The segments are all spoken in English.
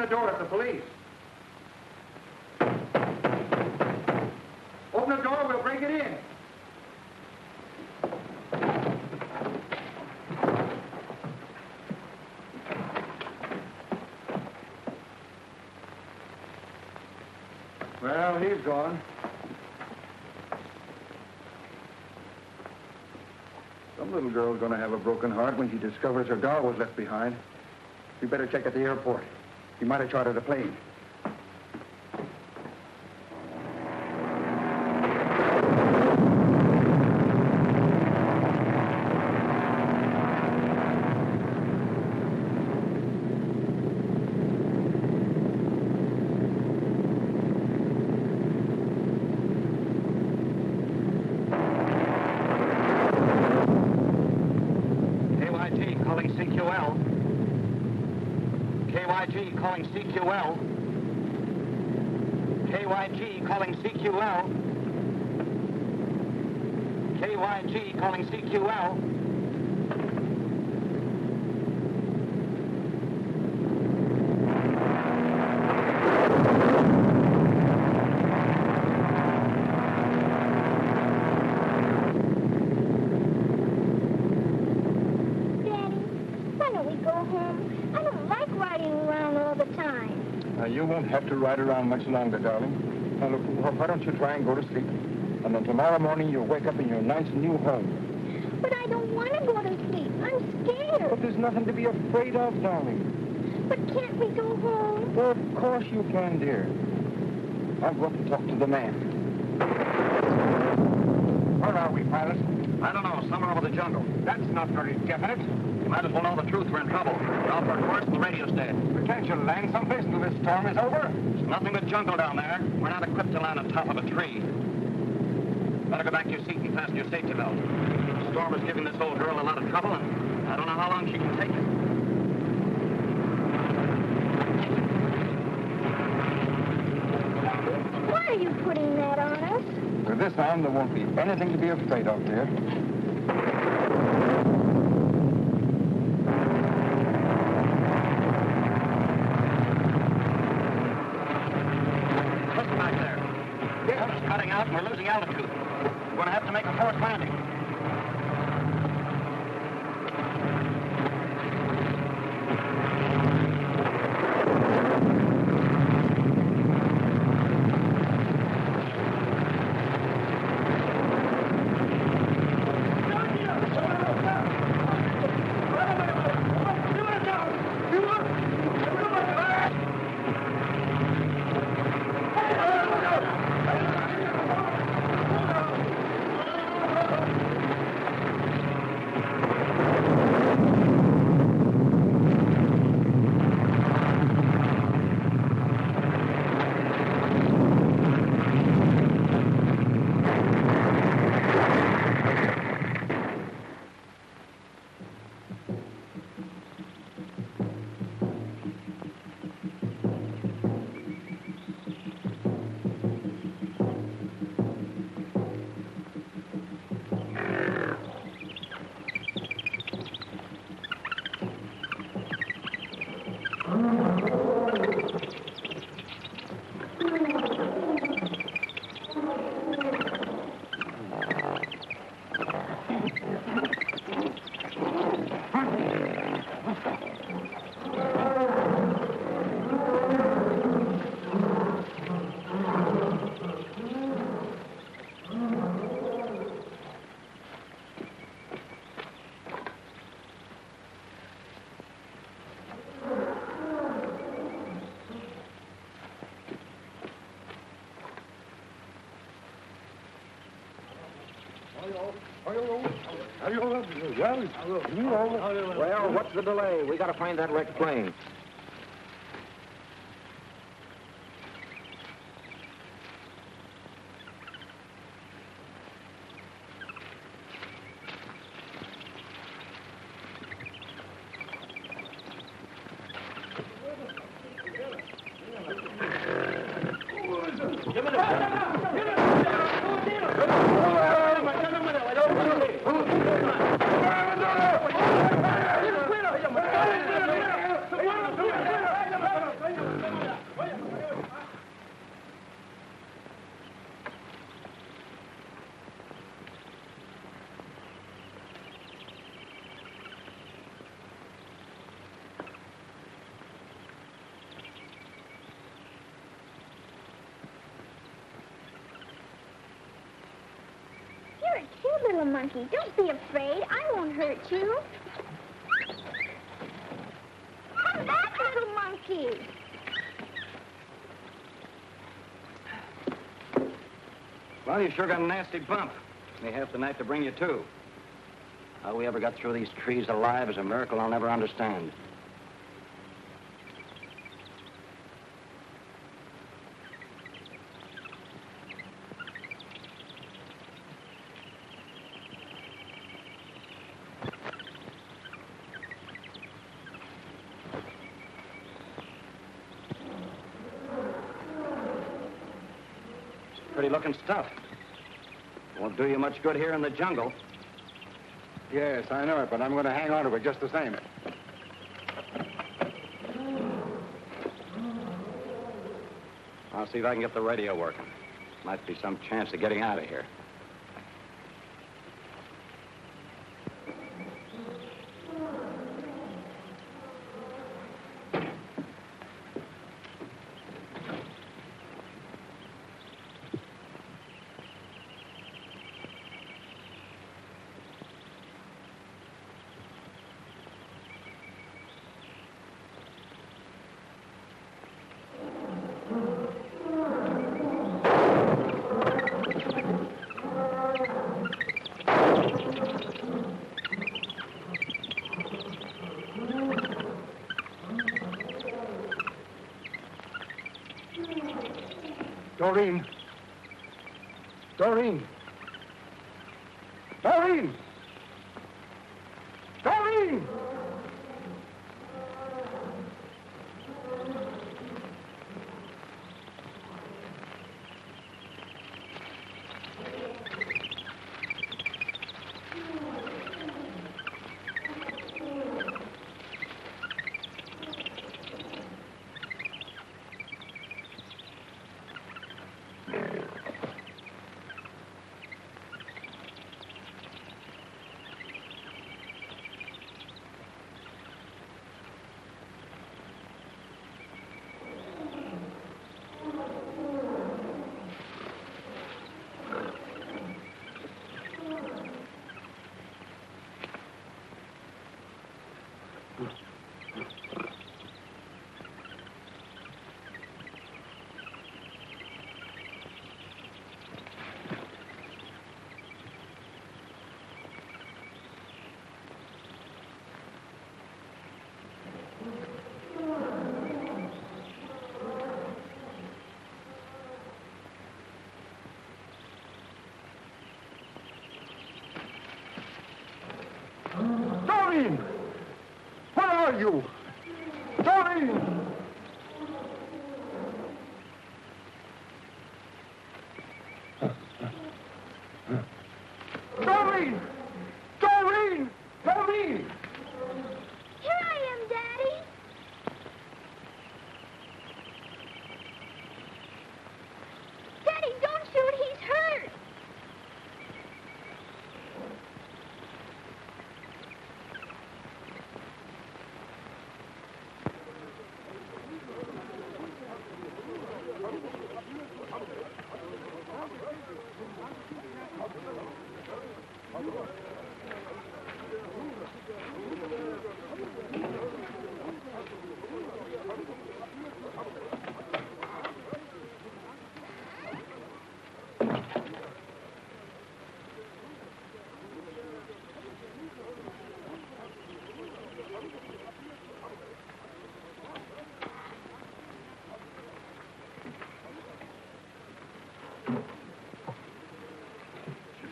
door. It's the police. Open the door. We'll break it in. Well, he's gone. Some little girl's going to have a broken heart when she discovers her doll was left behind. We better check at the airport. He might have chartered a plane. Calling CQL. KYG calling CQL. KYG calling CQL. You won't have to ride around much longer, darling. Now, look, why don't you try and go to sleep? And then tomorrow morning you'll wake up in your nice new home. But I don't want to go to sleep. I'm scared. But there's nothing to be afraid of, darling. But can't we go home? Well, of course you can, dear. I'll go up and talk to the man. Where are we, pilot? I don't know. Somewhere over the jungle. That's not very definite. You might as well know the truth. We're in trouble. We're out for a course in the radio station. But can't you land someplace until this storm is over? There's nothing but jungle down there. We're not equipped to land on top of a tree. Better go back to your seat and fasten your safety belt. The storm is giving this old girl a lot of trouble, and I don't know how long she can take it. Why are you putting that on us? With this on, there won't be anything to be afraid of, dear. Cutting out and we're losing altitude. We're going to have to make a forced landing. Well, what's the delay? We gotta find that wrecked plane. little monkey. Don't be afraid. I won't hurt you. Come back, little monkey. Well, you sure got a nasty bump. May have the night to bring you to. How we ever got through these trees alive is a miracle I'll never understand. Pretty-looking stuff. Won't do you much good here in the jungle. Yes, I know it, but I'm going to hang on to it just the same. I'll see if I can get the radio working. Might be some chance of getting out of here. Doreen! Doreen! Doreen! Doreen! Doreen! Where are you? Doreen! Doreen! Doreen! Doreen! Here I am, Daddy. Daddy, don't shoot. He's hurt.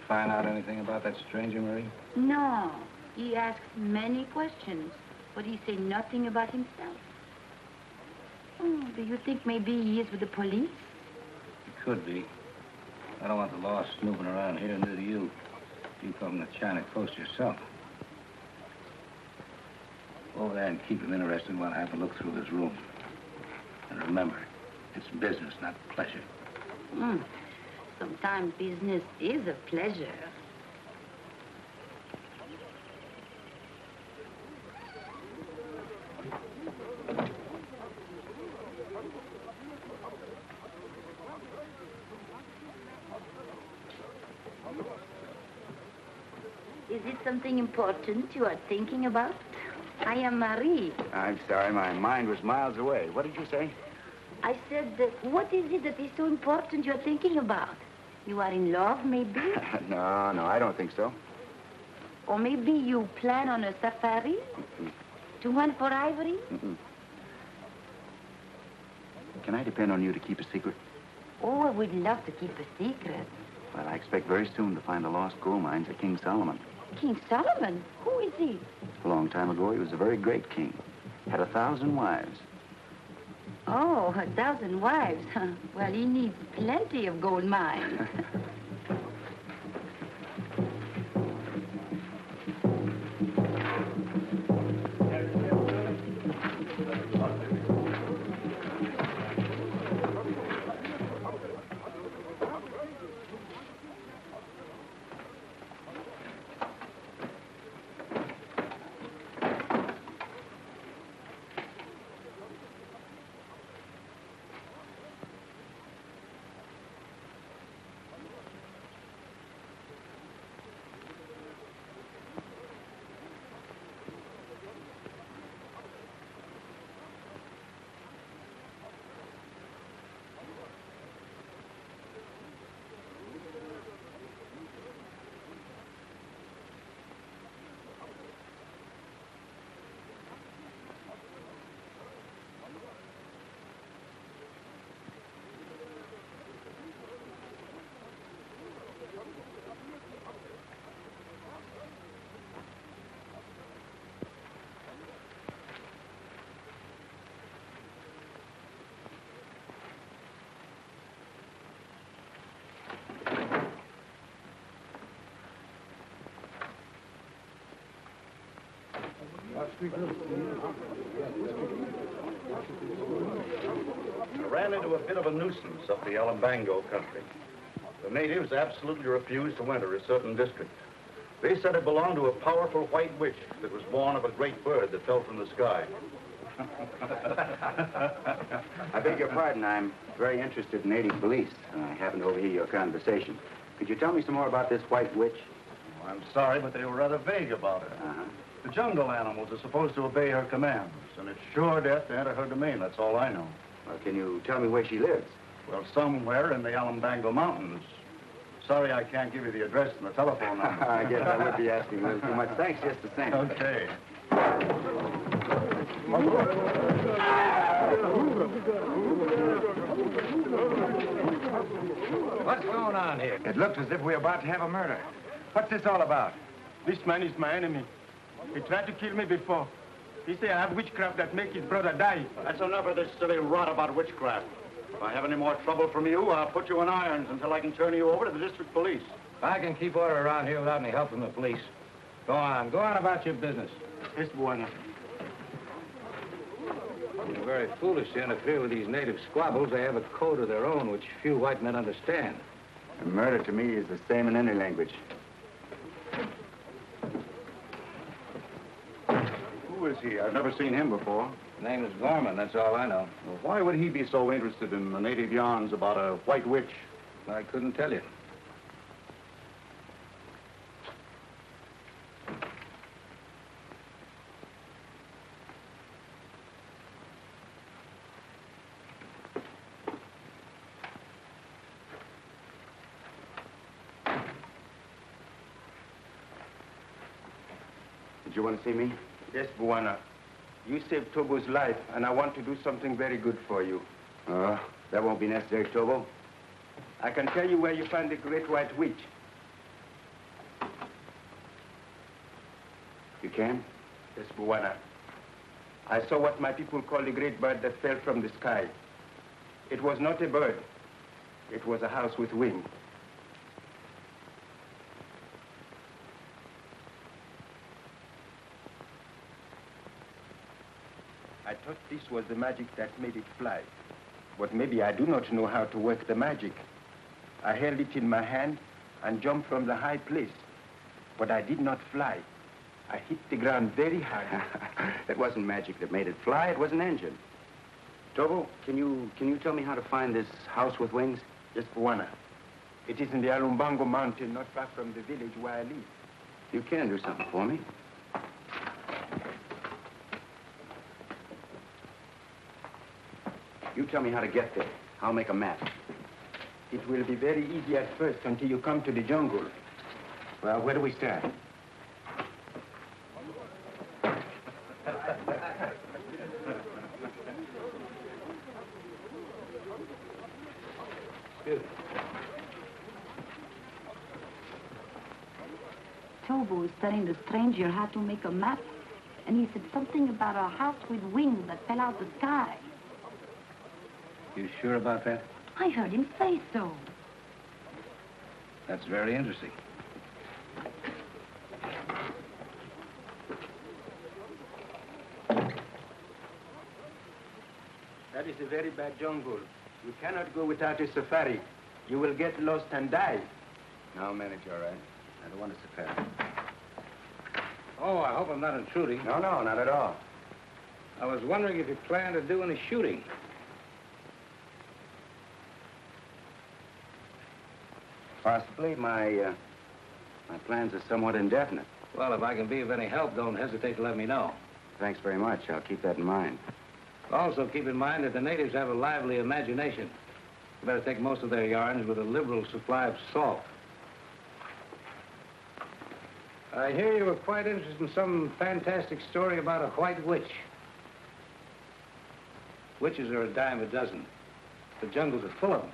Find out anything about that stranger, Marie? No. He asked many questions, but he said nothing about himself. Oh, do you think maybe he is with the police? It could be. I don't want the law snooping around here, neither do you. You come from the China coast yourself. Go over there and keep him interested while I have a look through this room. And remember, it's business, not pleasure. Sometimes business is a pleasure. Is it something important you are thinking about? I am Marie. I'm sorry, my mind was miles away. What did you say? I said, what is it that is so important you're thinking about? You are in love, maybe? No, I don't think so. Or maybe you plan on a safari? To hunt for ivory? Can I depend on you to keep a secret? Oh, I would love to keep a secret. Well, I expect very soon to find the lost gold mines of King Solomon. King Solomon? Who is he? A long time ago, he was a very great king. Had 1,000 wives. Oh, 1,000 wives. Well, he needs plenty of gold mines. I ran into a bit of a nuisance up the Alambango country. The natives absolutely refused to enter a certain district. They said it belonged to a powerful white witch that was born of a great bird that fell from the sky. I beg your pardon. I'm very interested in native police, and I happened to overhear your conversation. Could you tell me some more about this white witch? Oh, I'm sorry, but they were rather vague about it. The jungle animals are supposed to obey her commands, and it's sure death to enter her domain. That's all I know. Well, can you tell me where she lives? Well, somewhere in the Alambango Mountains. Sorry I can't give you the address and the telephone number. I guess I would be asking a little too much. Thanks just the same. Okay. What's going on here? It looks as if we're about to have a murder. What's this all about? This man is my enemy. He tried to kill me before. He said I have witchcraft that make his brother die. That's enough of this silly rot about witchcraft. If I have any more trouble from you, I'll put you in irons until I can turn you over to the district police. I can keep order around here without any help from the police. Go on about your business. Yes, Buana. You're very foolish to interfere with these native squabbles. They have a code of their own which few white men understand. And murder to me is the same in any language. Who is he? I've never seen him before. His name is Gorman, that's all I know. Well, why would he be so interested in the native yarns about a white witch? I couldn't tell you. Did you want to see me? Yes, Buana. You saved Tobo's life, and I want to do something very good for you. That won't be necessary, Tobo. I can tell you where you find the great white witch. You can? Yes, Buana. I saw what my people call the great bird that fell from the sky. It was not a bird. It was a house with wings. I thought this was the magic that made it fly. But maybe I do not know how to work the magic. I held it in my hand and jumped from the high place. But I did not fly. I hit the ground very hard. It wasn't magic that made it fly. It was an engine. Tobo, can you tell me how to find this house with wings? Yes, Buana. It is in the Alumbango mountain, not far from the village where I live. You can do something for me. You tell me how to get there. I'll make a map. It will be very easy at first until you come to the jungle. Well, where do we start? Tobo was telling the stranger how to make a map, and he said something about a house with wings that fell out the sky. You sure about that? I heard him say so. That's very interesting. That is a very bad jungle. You cannot go without a safari. You will get lost and die. No, I'll manage all right. I don't want to safari. Oh, I hope I'm not intruding. No, not at all. I was wondering if you plan to do any shooting. Possibly. My plans are somewhat indefinite. Well, if I can be of any help, don't hesitate to let me know. Thanks very much. I'll keep that in mind. Also, keep in mind that the natives have a lively imagination. You better take most of their yarns with a liberal supply of salt. I hear you were quite interested in some fantastic story about a white witch. Witches are a dime a dozen. The jungles are full of them.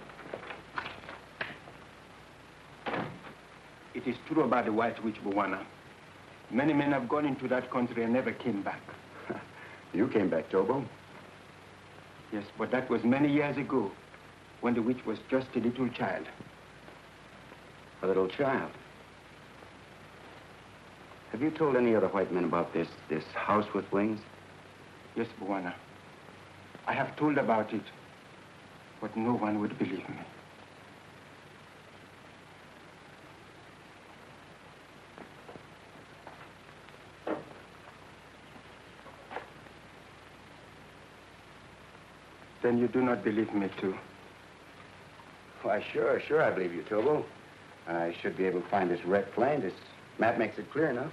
It is true about the White Witch, Bwana. Many men have gone into that country and never came back. You came back, Tobo. Yes, but that was many years ago, when the witch was just a little child. A little child. Have you told any other white men about this house with wings? Yes, Bwana. I have told about it, but no one would believe me. Then you do not believe me, too. Why, sure I believe you, Tobo. I should be able to find this wrecked plane. This map makes it clear enough.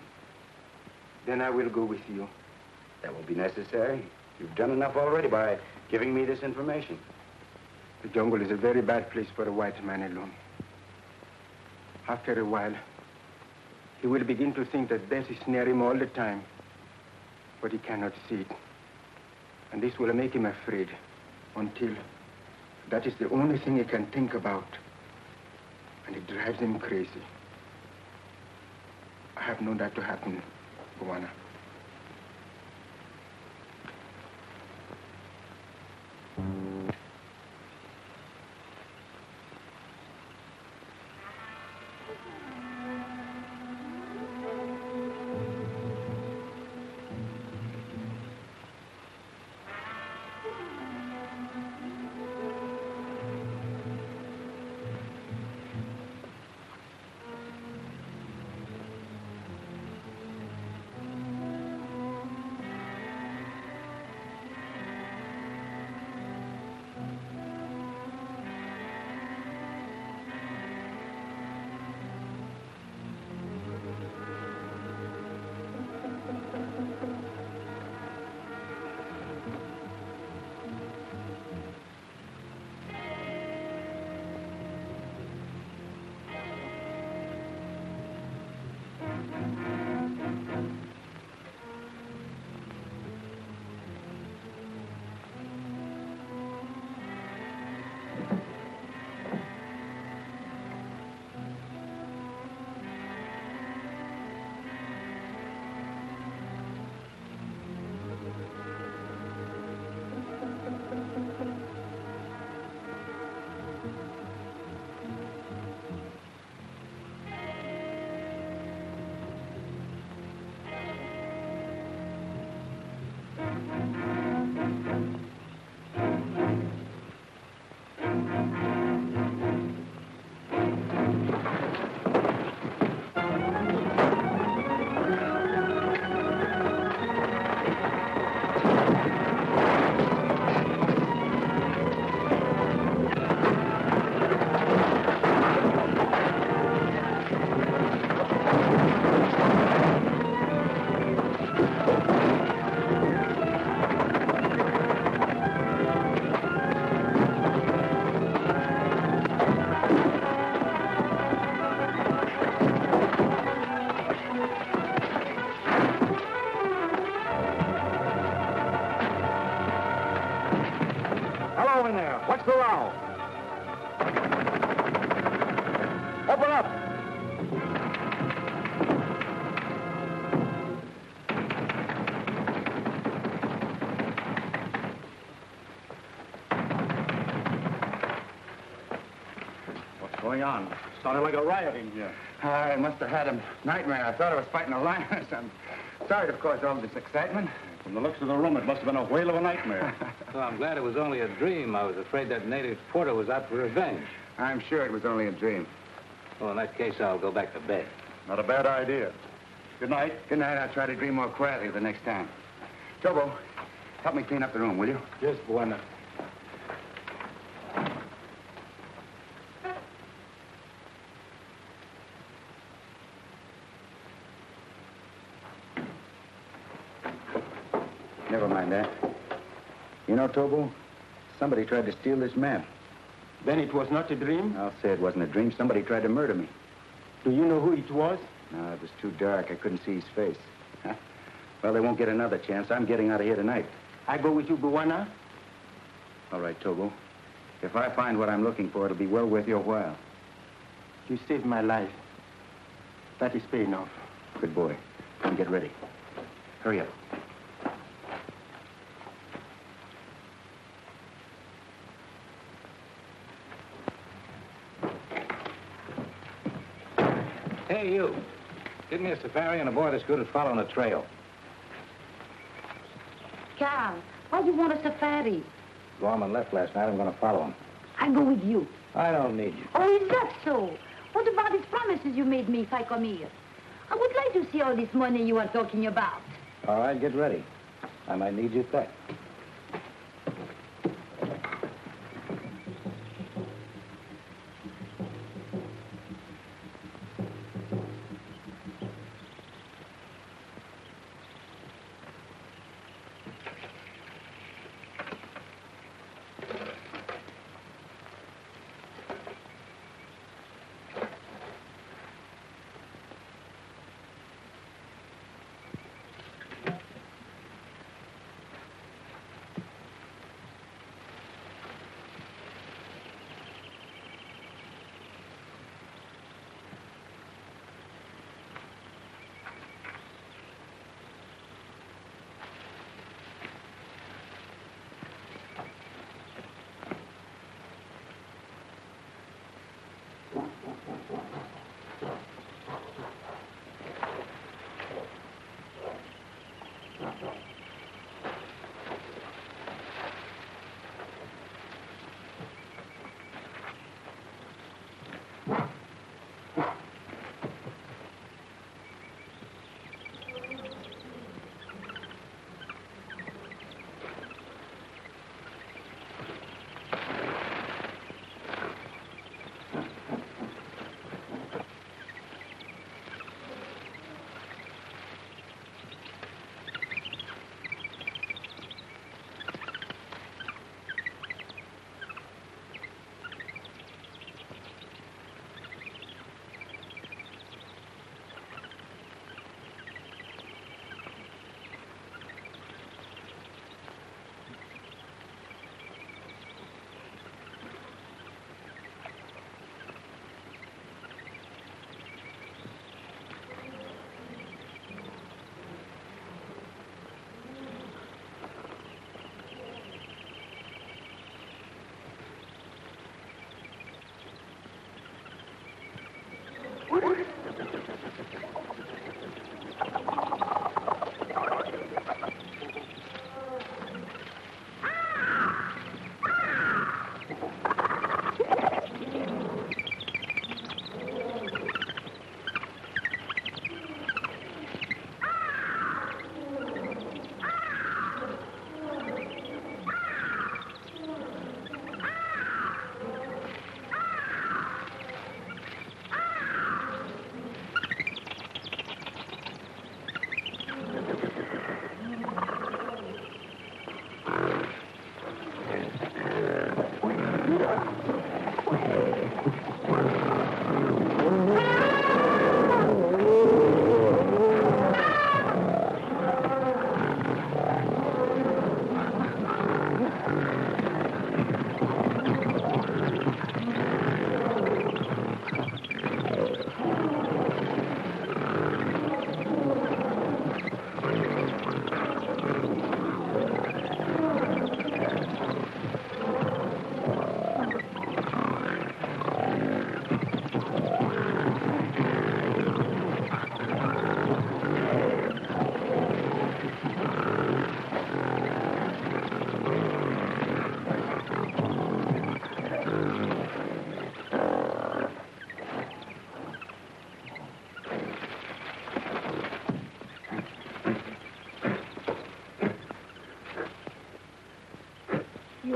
Then I will go with you. That won't be necessary. You've done enough already by giving me this information. The jungle is a very bad place for a white man alone. After a while, he will begin to think that death is near him all the time, but he cannot see it. And this will make him afraid until that is the only thing he can think about. And it drives him crazy. I have known that to happen, Bwana. corral. Open up. What's going on? Sounded like a riot in here. I must have had a nightmare. I thought I was fighting a lion or something. Sorry to cause all this excitement. From the looks of the room, it must have been a whale of a nightmare. Well, I'm glad it was only a dream. I was afraid that native porter was out for revenge. I'm sure it was only a dream. Well, in that case, I'll go back to bed. Not a bad idea. Good night. Good night. I'll try to dream more quietly the next time. Tobo, help me clean up the room, will you? Yes, Buena. Never mind that. You know, Tobo, somebody tried to steal this map. Then it was not a dream? I'll say it wasn't a dream. Somebody tried to murder me. Do you know who it was? No, it was too dark. I couldn't see his face. Well, they won't get another chance. I'm getting out of here tonight. I go with you, Buwana? All right, Tobo. If I find what I'm looking for, it'll be well worth your while. You saved my life. That is paying off. Good boy. Come get ready. Hurry up. Hey, you. Give me a safari and a boy that's good at following a trail. Carl, why do you want a safari? Gorman left last night. I'm going to follow him. I go with you. I don't need you. Oh, is that so? What about these promises you made me if I come here? I would like to see all this money you are talking about. All right, get ready. I might need you back.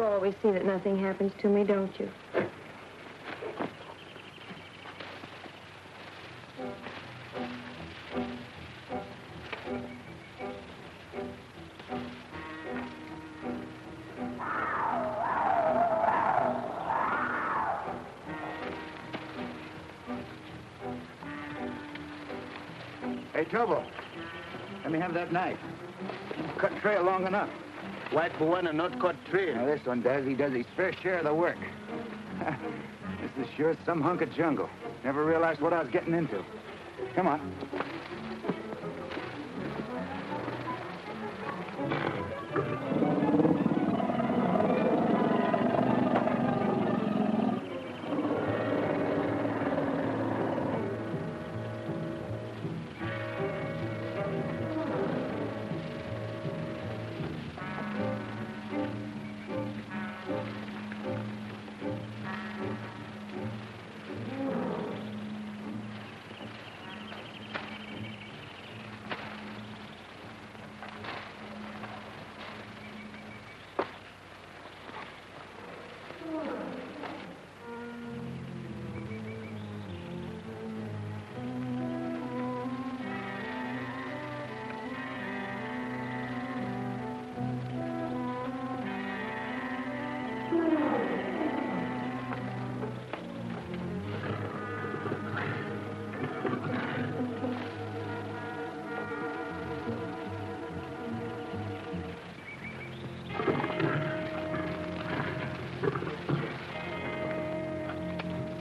always see that nothing happens to me, don't you? Hey, Tobo, let me have that knife. You've cut trail long enough. White Buwana not cut trail. Now, this one does. He does his fair share of the work. This is sure some hunk of jungle. Never realized what I was getting into. Come on.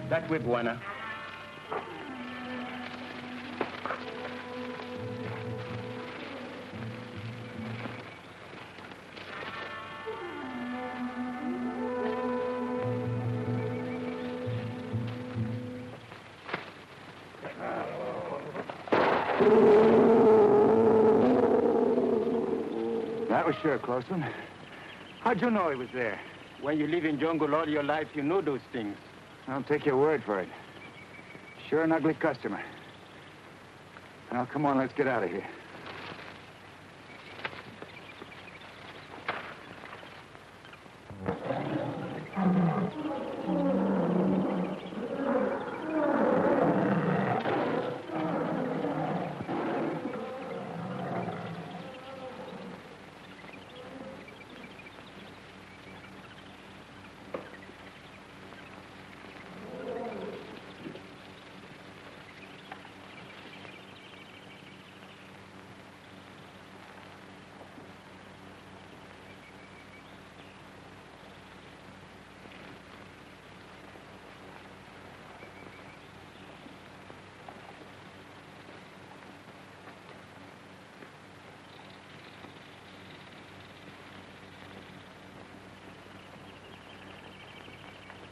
That way, Buwana. That was sure a close one. How'd you know he was there? When you live in jungle all your life, you know those things. I'll take your word for it. Sure an ugly customer. Now, come on, let's get out of here.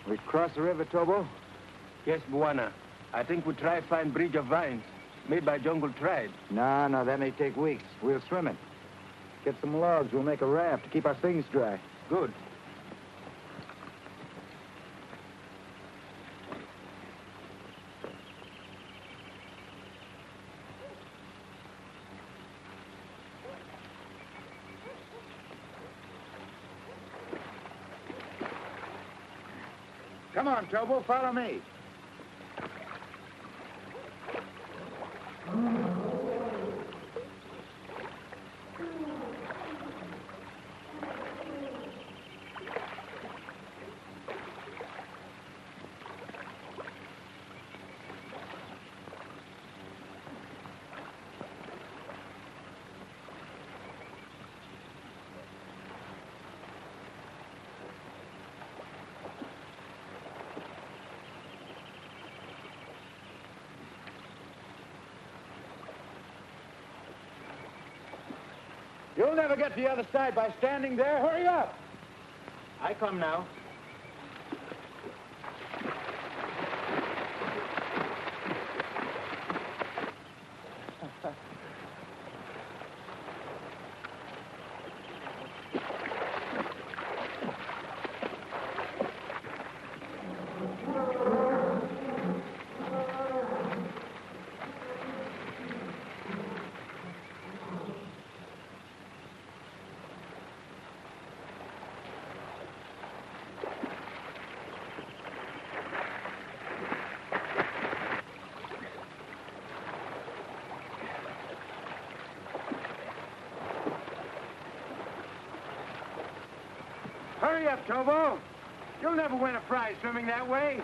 We cross the river, Tobo? Yes, Buwana. I think we try find bridge of vines made by jungle tribe. No, that may take weeks. We'll swim it. Get some logs. We'll make a raft to keep our things dry. Good. Come on, Tobo, follow me. You'll never get to the other side by standing there. Hurry up. I come now. Hurry up, Tobo. You'll never win a prize swimming that way.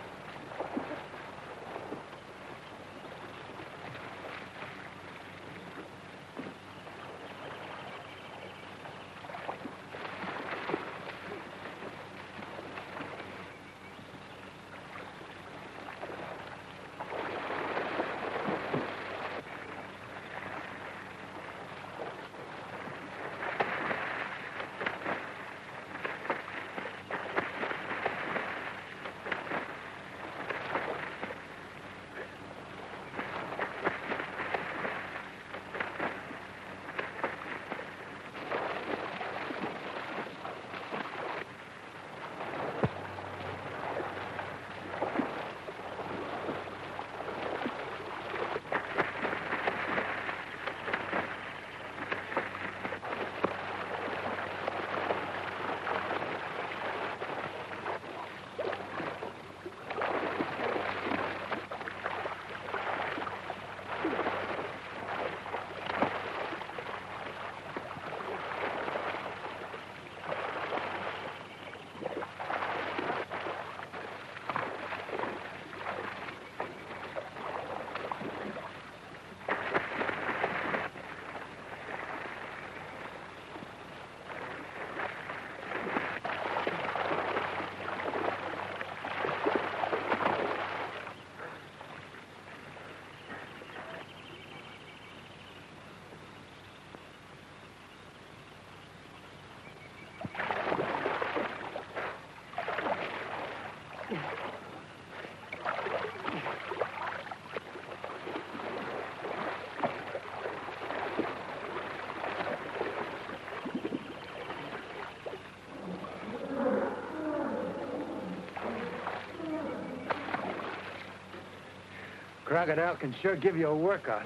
Crocodile can sure give you a workout.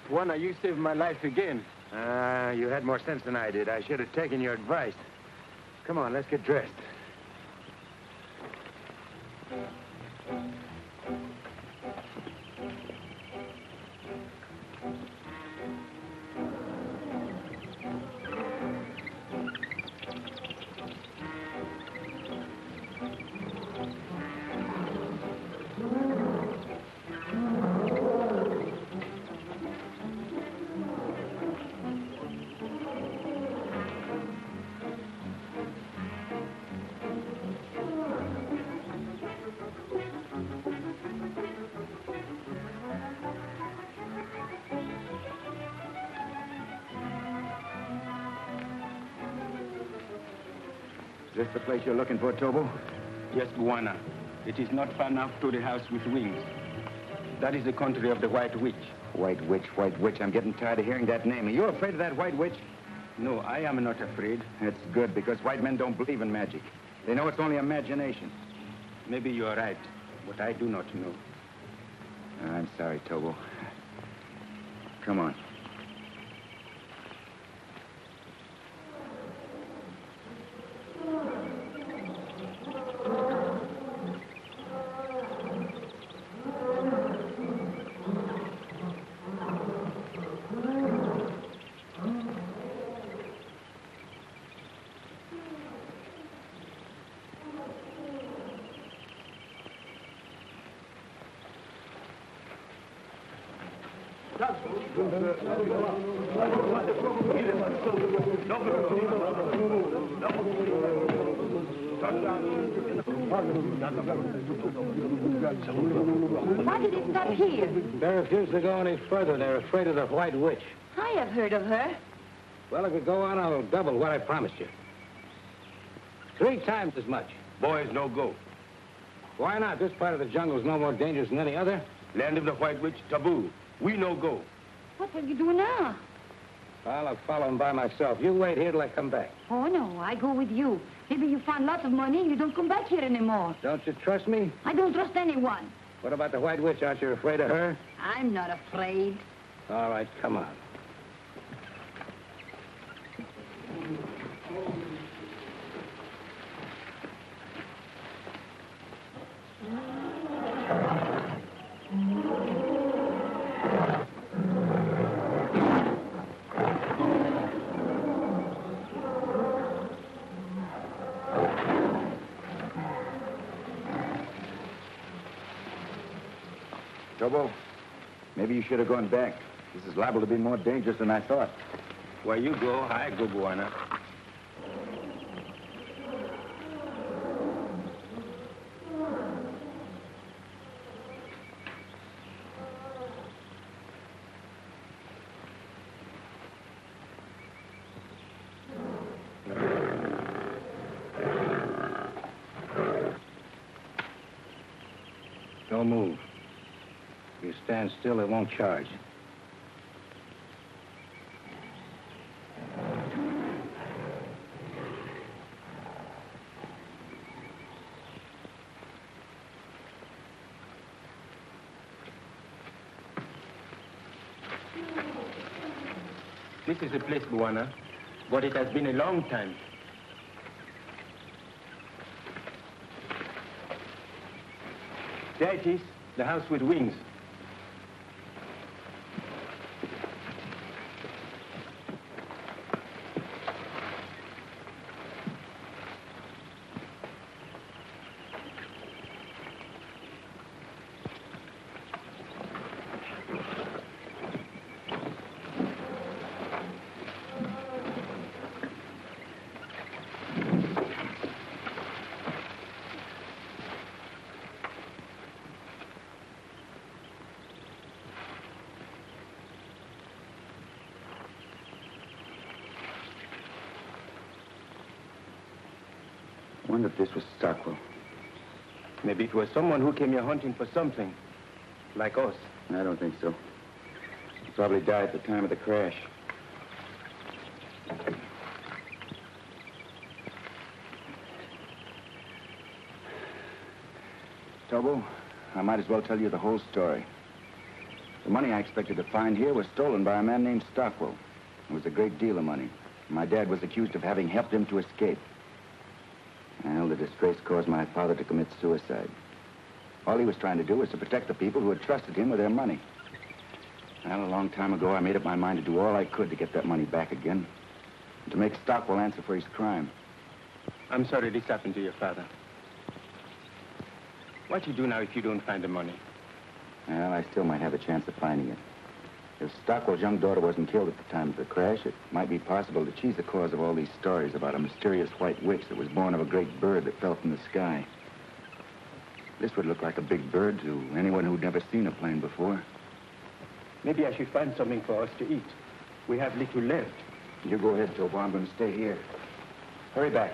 Juana, you saved my life again. You had more sense than I did. I should have taken your advice. Come on, let's get dressed. Is this the place you're looking for, Tobo? Yes, Buana. It is not far enough to the house with wings. That is the country of the White Witch. White Witch, White Witch. I'm getting tired of hearing that name. Are you afraid of that White Witch? No, I am not afraid. That's good, because white men don't believe in magic. They know it's only imagination. Maybe you are right, but I do not know. I'm sorry, Tobo. Come on. Why did it stop here? They refuse to go any further. They're afraid of the White Witch. I have heard of her. Well, if we go on, I'll double what I promised you. 3 times as much. Boys, no go. Why not? This part of the jungle is no more dangerous than any other. Land of the White Witch, taboo. We no go. What will you do now? Well, I'll follow him by myself. You wait here till I come back. Oh, no, I go with you. Maybe you find lots of money and you don't come back here anymore. Don't you trust me? I don't trust anyone. What about the White Witch? Aren't you afraid of her? I'm not afraid. All right, come on. Tobo, maybe you should have gone back. This is liable to be more dangerous than I thought. Where you go, I go, Buana. Don't move. If you stand still, it won't charge. This is the place, Buana, but it has been a long time. There it is, the house with wings. I wonder if this was Stockwell. Maybe it was someone who came here hunting for something, like us. I don't think so. He probably died at the time of the crash. Tobo, I might as well tell you the whole story. The money I expected to find here was stolen by a man named Stockwell. It was a great deal of money. My dad was accused of having helped him to escape. Well, the disgrace caused my father to commit suicide. All he was trying to do was to protect the people who had trusted him with their money. Well, a long time ago, I made up my mind to do all I could to get that money back again, and to make Stockwell answer for his crime. I'm sorry this happened to your father. What you do now if you don't find the money? Well, I still might have a chance of finding it. If Stockwell's young daughter wasn't killed at the time of the crash, it might be possible that she's the cause of all these stories about a mysterious white witch that was born of a great bird that fell from the sky. This would look like a big bird to anyone who'd never seen a plane before. Maybe I should find something for us to eat. We have little left. You go ahead, Tobo. I'm going to stay here. Hurry back.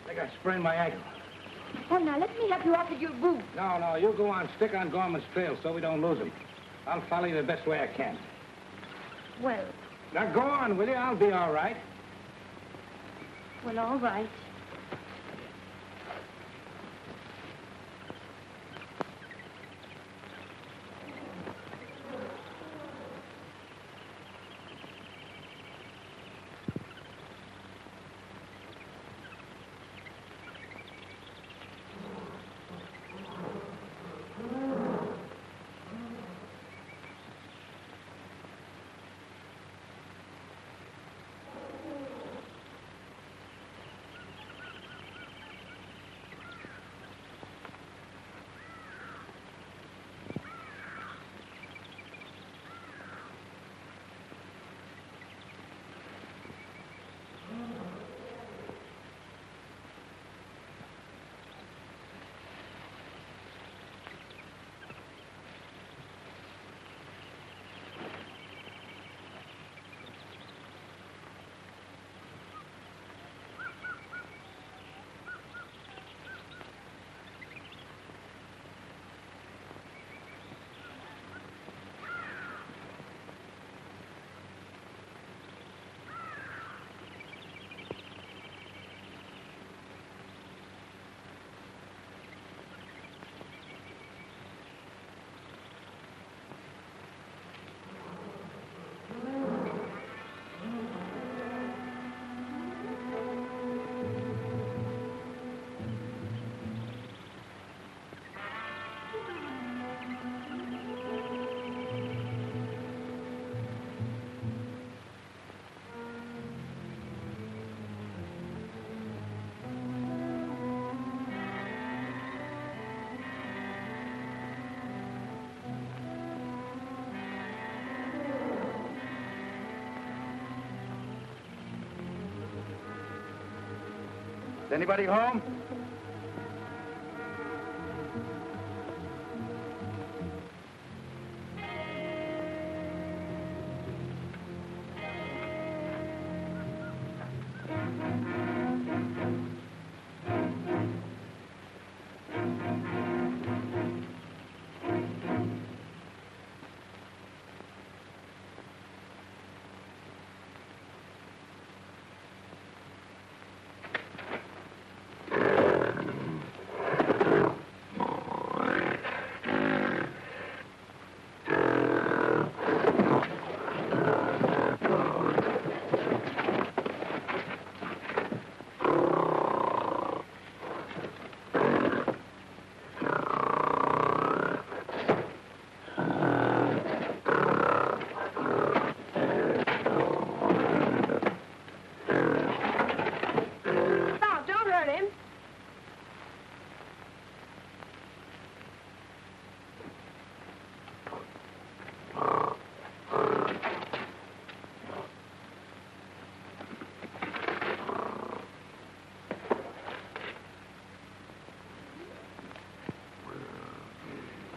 I think I sprained my ankle. Oh, now, let me help you off with your boots. No, you go on. Stick on Gorman's trail so we don't lose him. I'll follow you the best way I can. Well, Now, go on, will you? I'll be all right. well, all right. Is anybody home?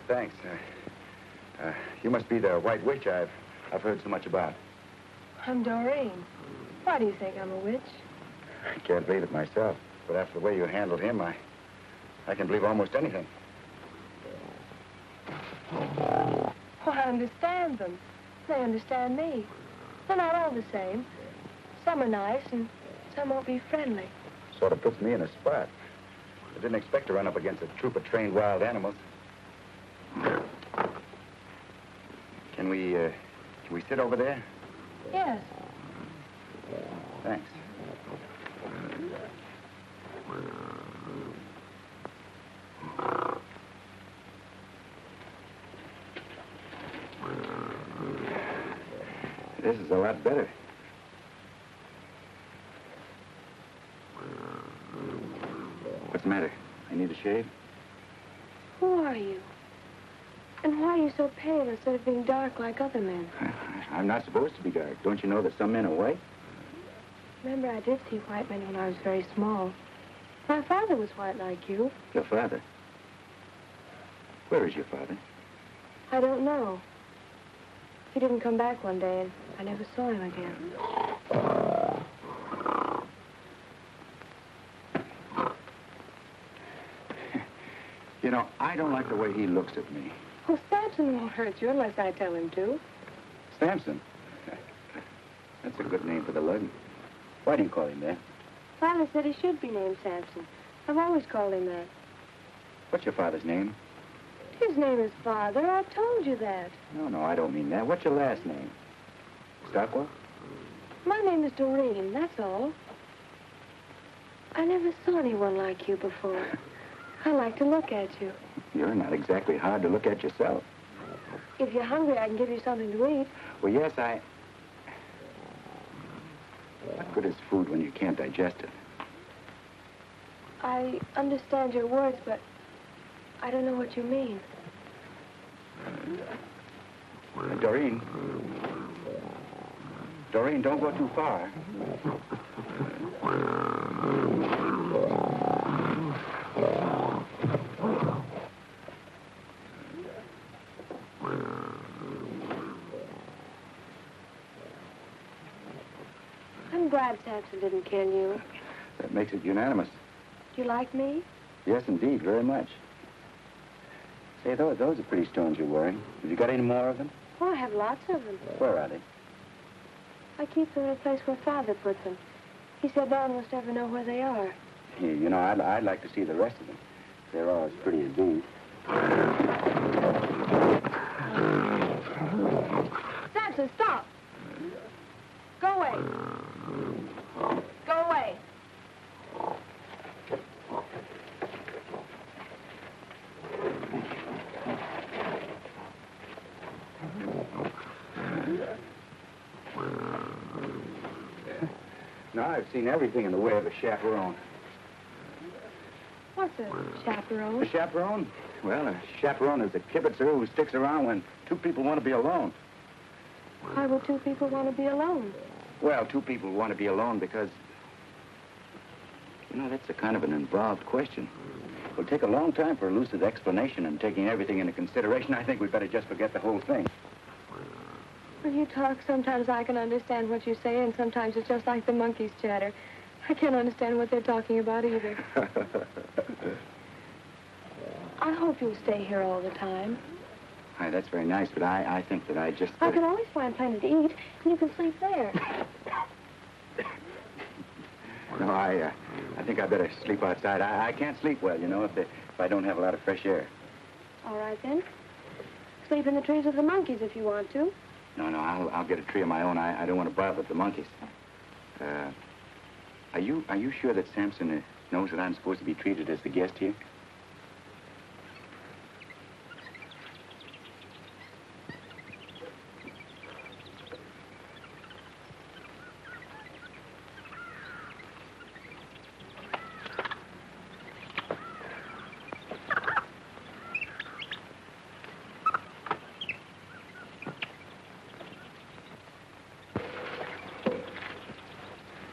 Thanks. You must be the White Witch I've heard so much about. I'm Doreen. Why do you think I'm a witch? I can't believe it myself, but after the way you handled him, I can believe almost anything. Well, I understand them. They understand me. They're not all the same. Some are nice, and some won't be friendly. Sort of puts me in a spot. I didn't expect to run up against a troop of trained wild animals. Can we sit over there? Yes. Thanks. This is a lot better. What's the matter? I need a shave? Who are you? And why are you so pale instead of being dark like other men? I'm not supposed to be dark. Don't you know that some men are white? Remember, I did see white men when I was very small. My father was white like you. Your father? Where is your father? I don't know. He didn't come back one day, and I never saw him again. You know, I don't like the way he looks at me. Well, Samson won't hurt you unless I tell him to. Samson? That's a good name for the lug. Why do you call him that? Father said he should be named Samson. I've always called him that. What's your father's name? His name is Father. I told you that. No, I don't mean that. What's your last name? Stockwell? My name is Doreen, that's all. I never saw anyone like you before. I like to look at you. You're not exactly hard to look at yourself. If you're hungry, I can give you something to eat. Well, yes, What good is food when you can't digest it? I understand your words, but I don't know what you mean. Doreen. Doreen, don't go too far. I'm glad Samson didn't kill you. That makes it unanimous. You like me? Yes, indeed, very much. Say, those are pretty stones you're wearing. Have you got any more of them? Oh, I have lots of them. Where are they? I keep them in a place where Father put them. He said no one must ever know where they are. Yeah, you know, I'd like to see the rest of them. They're all as pretty as these. Samson, stop! Go away. Go away. Now, I've seen everything in the way of a chaperone. What's a chaperone? A chaperone? Well, a chaperone is a kibitzer who sticks around when two people want to be alone. Why would two people want to be alone? Well, two people want to be alone because... You know, that's a kind of an involved question. It'll take a long time for a lucid explanation, and taking everything into consideration, I think we'd better just forget the whole thing. When you talk, sometimes I can understand what you say, and sometimes it's just like the monkeys chatter. I can't understand what they're talking about either. I hope you'll stay here all the time. Hi, that's very nice, but I think that I just... I can always find plenty to eat, and you can sleep there. No, I think I better sleep outside. I can't sleep well, you know, if I don't have a lot of fresh air. All right, then. Sleep in the trees with the monkeys if you want to. No, I'll get a tree of my own. I don't want to bother with the monkeys. Are you sure that Samson knows that I'm supposed to be treated as the guest here?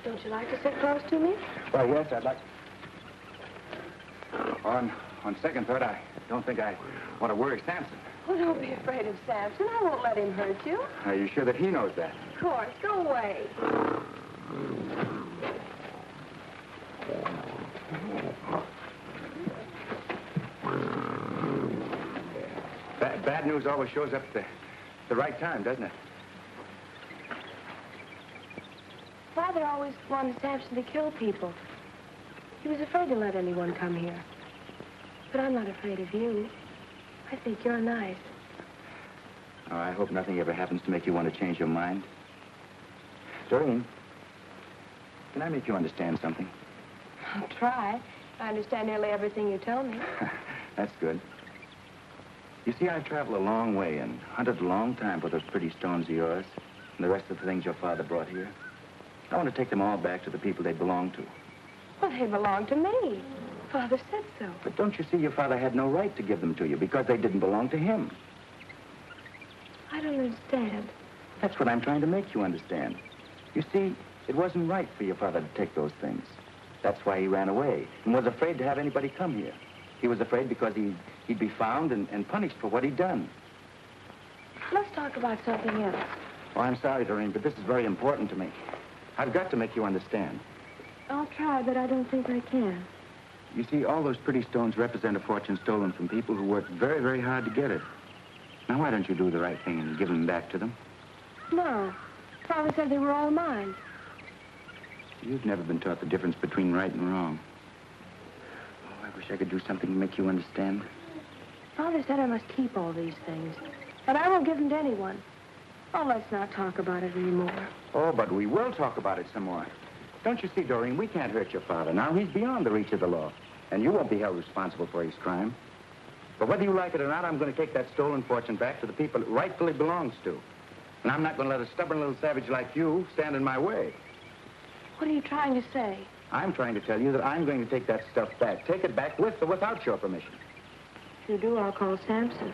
Don't you like to sit close to me? Well, yes, I'd like... On second thought, I don't think I want to worry Samson. Oh, don't be afraid of Samson. I won't let him hurt you. Are you sure that he knows that? Of course. Go away. Bad news always shows up at the right time, doesn't it? Father always wanted Samson to kill people. He was afraid to let anyone come here. But I'm not afraid of you. I think you're nice. Oh, I hope nothing ever happens to make you want to change your mind. Doreen, can I make you understand something? I'll try. I understand nearly everything you tell me. That's good. You see, I've traveled a long way and hunted a long time for those pretty stones of yours and the rest of the things your father brought here. I want to take them all back to the people they belong to. Well, they belong to me. Father said so. But don't you see your father had no right to give them to you because they didn't belong to him? I don't understand. That's what I'm trying to make you understand. You see, it wasn't right for your father to take those things. That's why he ran away and was afraid to have anybody come here. He was afraid because he'd be found and punished for what he'd done. Let's talk about something else. Oh, I'm sorry, Doreen, but this is very important to me. I've got to make you understand. I'll try, but I don't think I can. You see, all those pretty stones represent a fortune stolen from people who worked very, very hard to get it. Now, why don't you do the right thing and give them back to them? No. Father said they were all mine. You've never been taught the difference between right and wrong. Oh, I wish I could do something to make you understand. Father said I must keep all these things. But I won't give them to anyone. Oh, let's not talk about it anymore. Oh, but we will talk about it some more. Don't you see, Doreen, we can't hurt your father now. He's beyond the reach of the law. And you won't be held responsible for his crime. But whether you like it or not, I'm going to take that stolen fortune back to the people it rightfully belongs to. And I'm not going to let a stubborn little savage like you stand in my way. What are you trying to say? I'm trying to tell you that I'm going to take that stuff back. Take it back with or without your permission. If you do, I'll call Samson.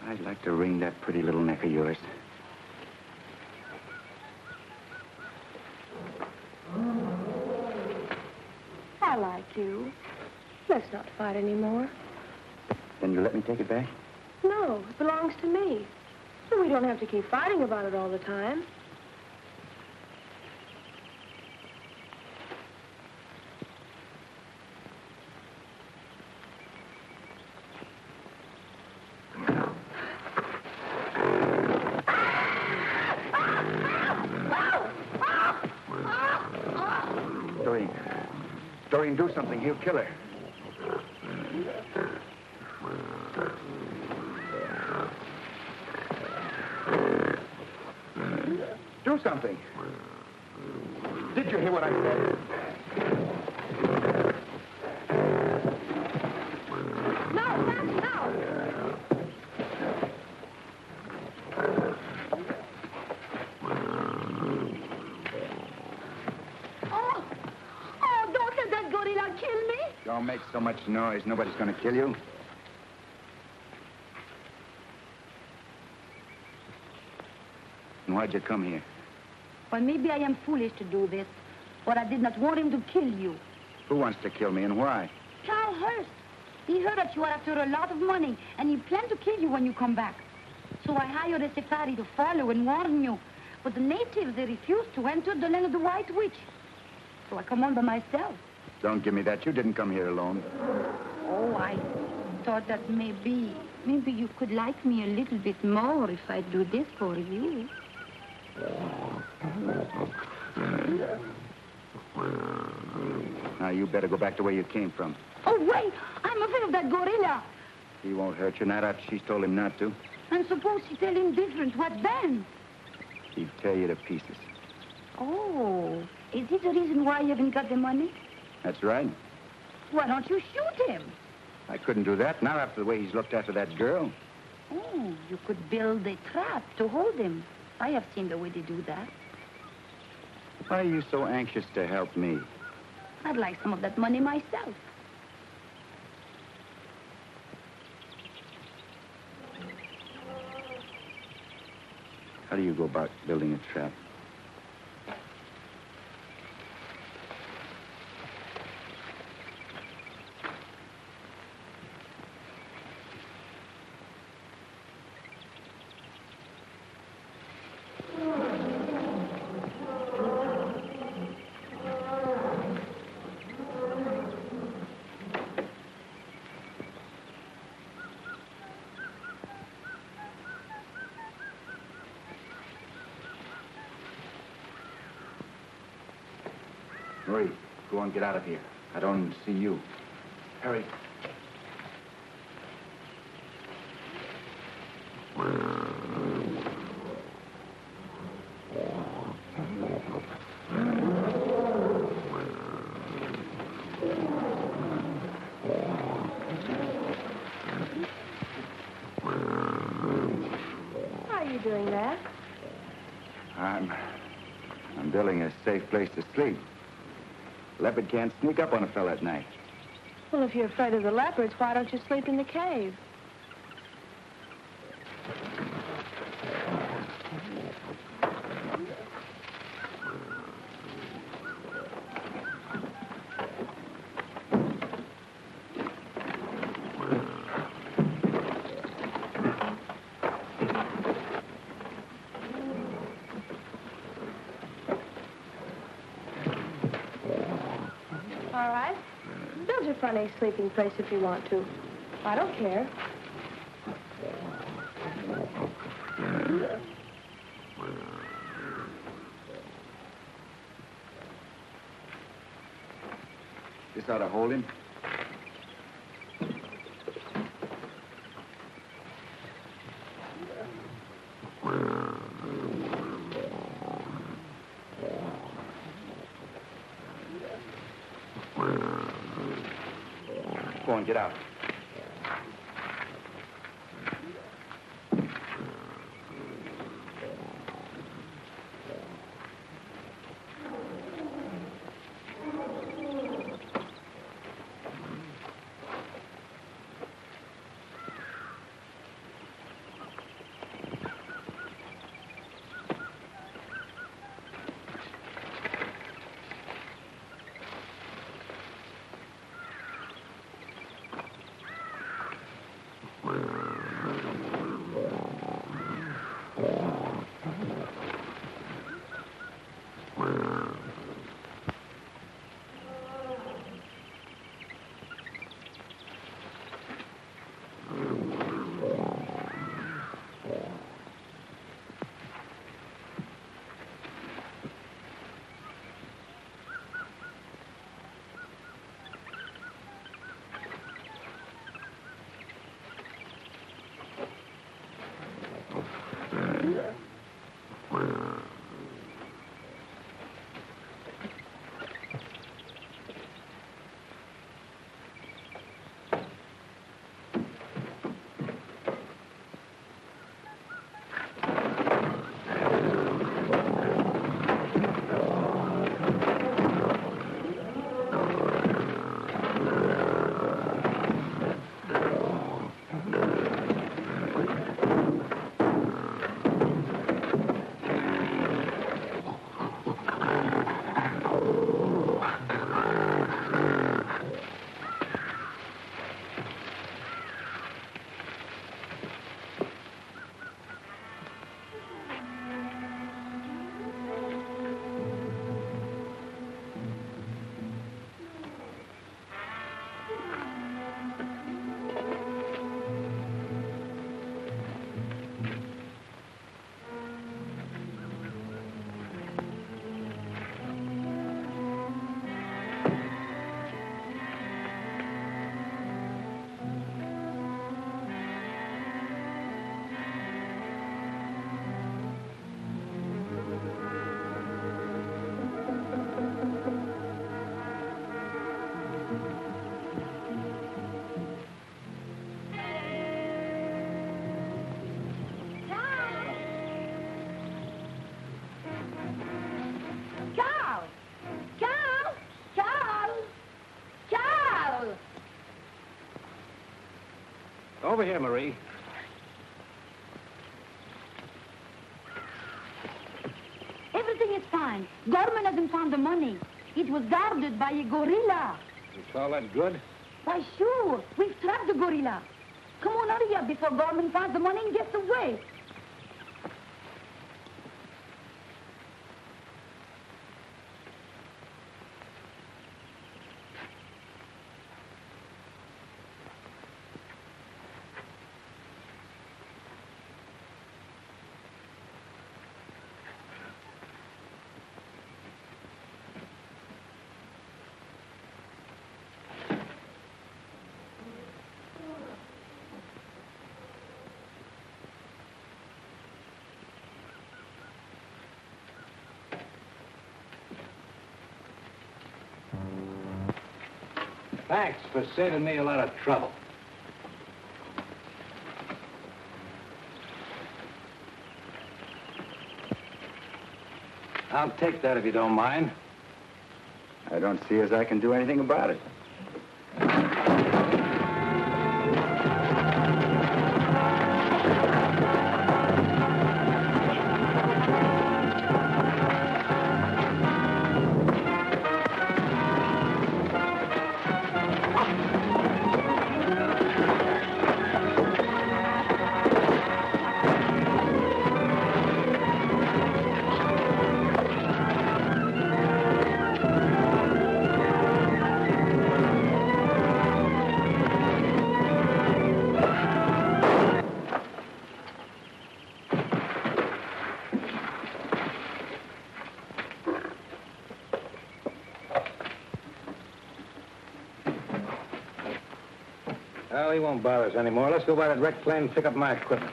I'd like to wring that pretty little neck of yours. I like you. Let's not fight anymore. Then you let me take it back? No, it belongs to me. So we don't have to keep fighting about it all the time. Doreen, do something. He'll kill her. Do something. Did you hear what I said? Don't make so much noise. Nobody's going to kill you. And why'd you come here? Well, maybe I am foolish to do this, but I did not want him to kill you. Who wants to kill me and why? Charles Hurst. He heard that you are after a lot of money, and he planned to kill you when you come back. So I hired a safari to follow and warn you. But the natives, they refused to enter the land of the White Witch. So I come on by myself. Don't give me that. You didn't come here alone. Oh, I thought that maybe you could like me a little bit more if I do this for you. Now, you better go back to where you came from. Oh, wait! I'm afraid of that gorilla. He won't hurt you, not after she's told him not to. And suppose she tell him different, what then? He'd tear you to pieces. Oh, is this the reason why you haven't got the money? That's right. Why don't you shoot him? I couldn't do that, not after the way he's looked after that girl. Oh, you could build a trap to hold him. I have seen the way they do that. Why are you so anxious to help me? I'd like some of that money myself. How do you go about building a trap? Hurry. Go on, get out of here. I don't see you. Hurry. Why are you doing that? I'm building a safe place to sleep. Leopard can't sneak up on a fella at night. Well, if you're afraid of the leopards, why don't you sleep in the cave? All right. your funny sleeping place if you want to. I don't care. This ought to hold him. Go on, get out. Over here, Marie. Everything is fine. Gorman hasn't found the money. It was guarded by a gorilla. Is all that good? Why, sure. We've trapped the gorilla. Come on, hurry up before Gorman finds the money and gets away. Thanks for saving me a lot of trouble. I'll take that if you don't mind. I don't see as I can do anything about it. Well, he won't bother us anymore. Let's go by that wrecked plane and pick up my equipment.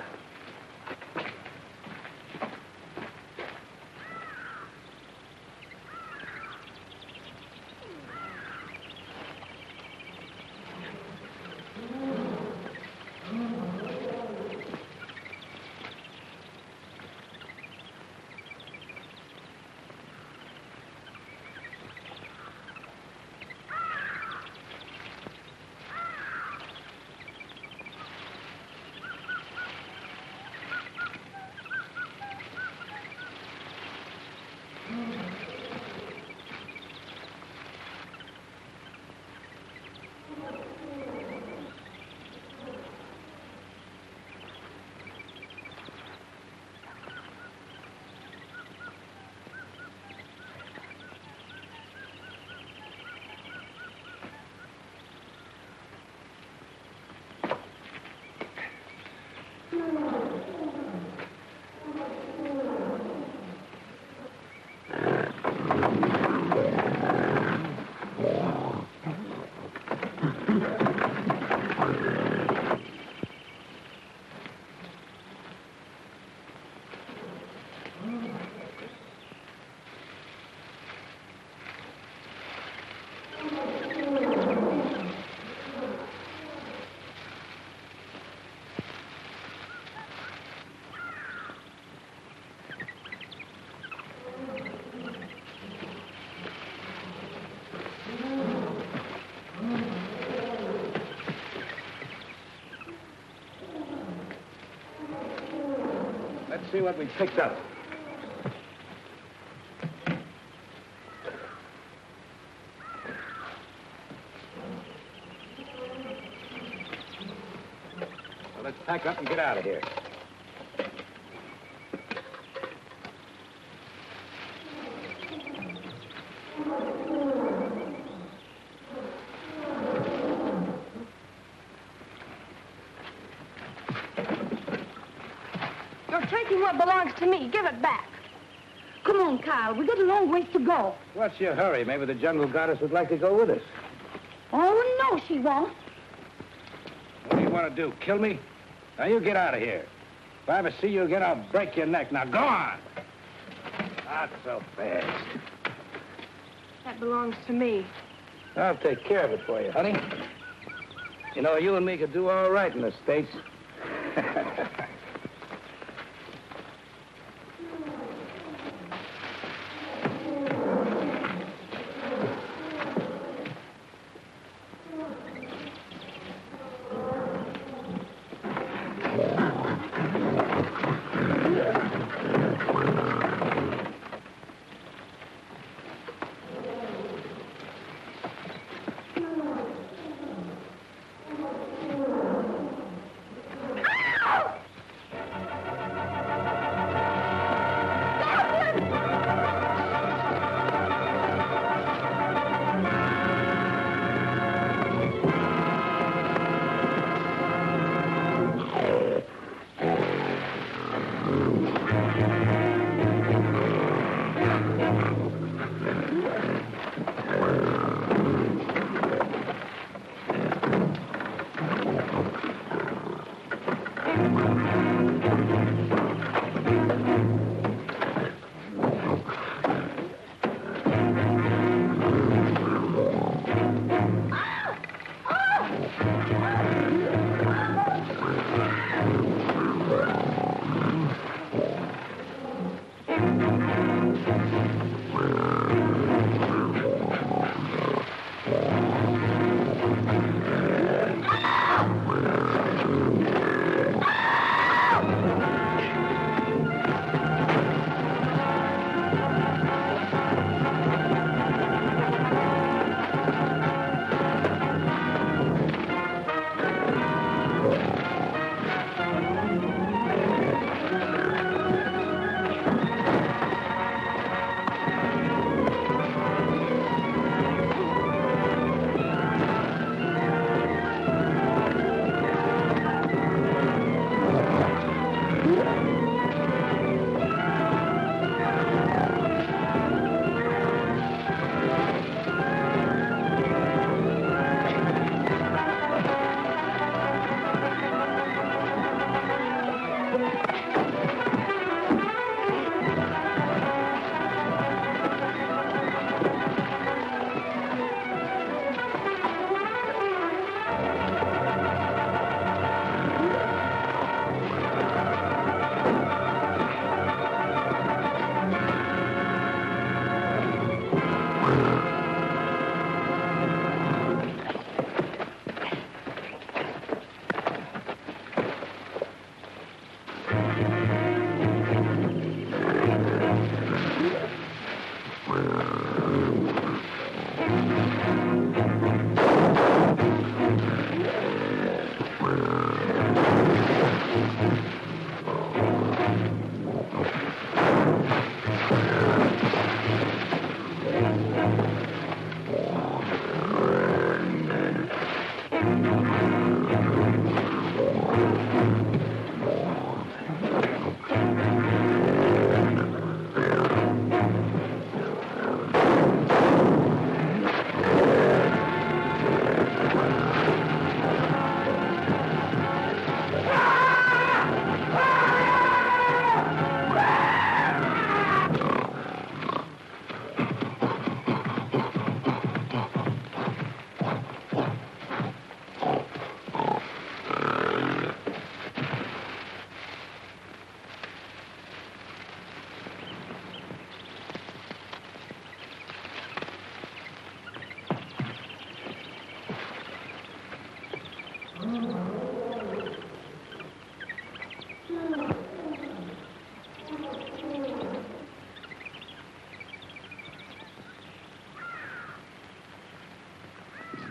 Let's see what we picked up. Well, let's pack up and get out of here. Taking what belongs to me. Give it back. Come on, Carl. We got a long ways to go. What's your hurry? Maybe the jungle goddess would like to go with us. Oh, no, she won't. What do you want to do, kill me? Now, you get out of here. If I ever see you again, I'll break your neck. Now, go on. Not so fast. That belongs to me. I'll take care of it for you, honey. You know, you and me could do all right in the States.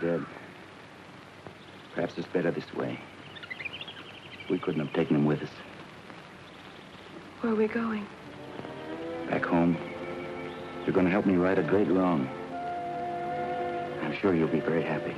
Dead. Perhaps it's better this way. We couldn't have taken him with us. Where are we going? Back home. You're going to help me right a great wrong. I'm sure you'll be very happy.